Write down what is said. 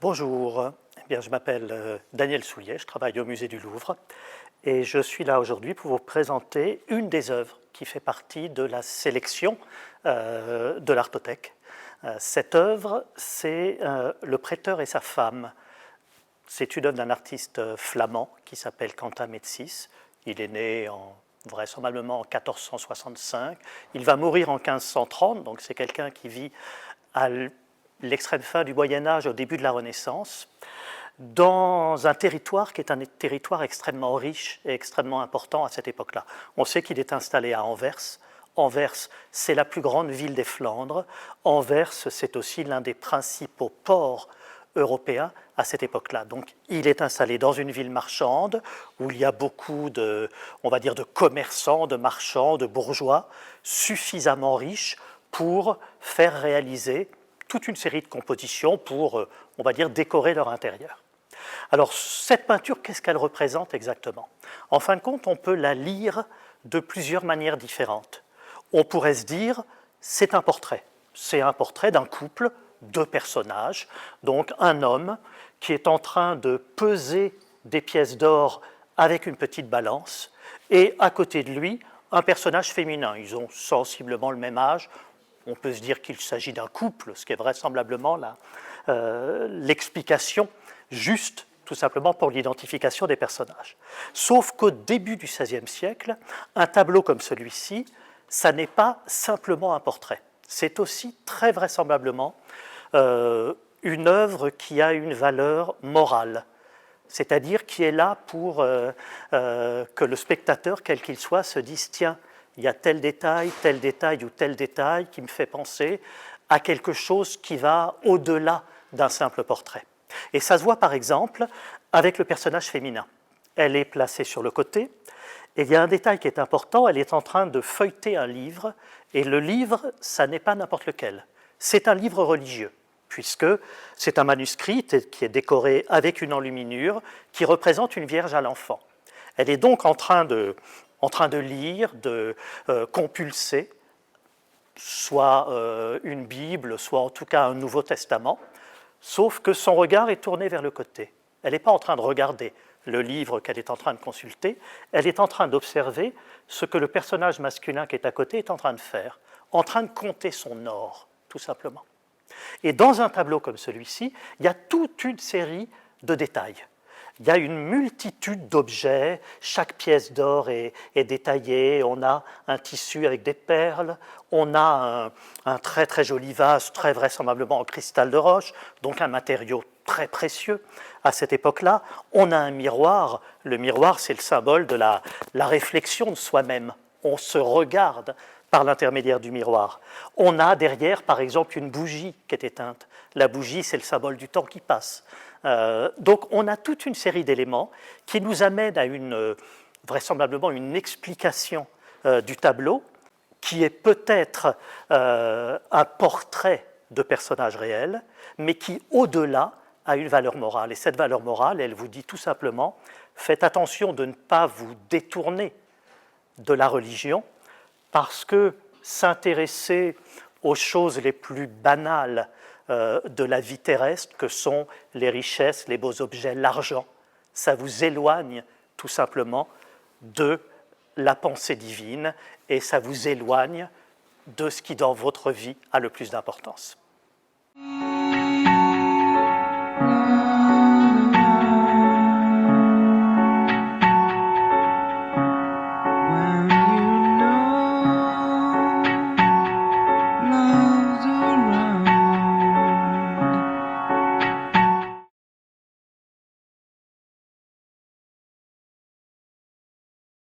Bonjour, eh bien, je m'appelle Daniel Soulier, je travaille au musée du Louvre et je suis là aujourd'hui pour vous présenter une des œuvres qui fait partie de la sélection de l'Artothèque. Cette œuvre, c'est Le prêteur et sa femme. C'est une œuvre d'un artiste flamand qui s'appelle Quentin Metsys. Il est né vraisemblablement en 1465. Il va mourir en 1530, donc c'est quelqu'un qui vit à l'extrême fin du Moyen-Âge, au début de la Renaissance, dans un territoire qui est un territoire extrêmement riche et extrêmement important à cette époque-là. On sait qu'il est installé à Anvers. Anvers, c'est la plus grande ville des Flandres. Anvers, c'est aussi l'un des principaux ports européens à cette époque-là. Donc, il est installé dans une ville marchande où il y a beaucoup de, on va dire, de commerçants, de marchands, de bourgeois suffisamment riches pour faire réaliser toute une série de compositions pour, on va dire, décorer leur intérieur. Alors, cette peinture, qu'est-ce qu'elle représente exactement? En fin de compte, on peut la lire de plusieurs manières différentes. On pourrait se dire, c'est un portrait. C'est un portrait d'un couple, deux personnages, donc un homme qui est en train de peser des pièces d'or avec une petite balance, et à côté de lui, un personnage féminin. Ils ont sensiblement le même âge. On peut se dire qu'il s'agit d'un couple, ce qui est vraisemblablement l'explication juste, tout simplement pour l'identification des personnages. Sauf qu'au début du XVIe siècle, un tableau comme celui-ci, ça n'est pas simplement un portrait. C'est aussi très vraisemblablement une œuvre qui a une valeur morale, c'est-à-dire qui est là pour que le spectateur, quel qu'il soit, se dise « tiens, il y a tel détail ou tel détail qui me fait penser à quelque chose qui va au-delà d'un simple portrait. » Et ça se voit par exemple avec le personnage féminin. Elle est placée sur le côté, et il y a un détail qui est important, elle est en train de feuilleter un livre, et le livre, ça n'est pas n'importe lequel. C'est un livre religieux, puisque c'est un manuscrit qui est décoré avec une enluminure qui représente une Vierge à l'enfant. Elle est donc en train de lire, de compulser, soit une Bible, soit en tout cas un Nouveau Testament, sauf que son regard est tourné vers le côté. Elle n'est pas en train de regarder le livre qu'elle est en train de consulter, elle est en train d'observer ce que le personnage masculin qui est à côté est en train de faire, en train de compter son or, tout simplement. Et dans un tableau comme celui-ci, il y a toute une série de détails. Il y a une multitude d'objets, chaque pièce d'or est détaillée, on a un tissu avec des perles, on a un très très joli vase, très vraisemblablement en cristal de roche, donc un matériau très précieux à cette époque-là. On a un miroir, le miroir c'est le symbole de la réflexion de soi-même, on se regarde par l'intermédiaire du miroir. On a derrière par exemple une bougie qui est éteinte, la bougie c'est le symbole du temps qui passe. Donc on a toute une série d'éléments qui nous amènent à vraisemblablement une explication du tableau qui est peut-être un portrait de personnages réels, mais qui au-delà a une valeur morale. Et cette valeur morale, elle vous dit tout simplement, faites attention de ne pas vous détourner de la religion, parce que s'intéresser aux choses les plus banales de la vie terrestre, que sont les richesses, les beaux objets, l'argent, ça vous éloigne tout simplement de la pensée divine et ça vous éloigne de ce qui dans votre vie a le plus d'importance.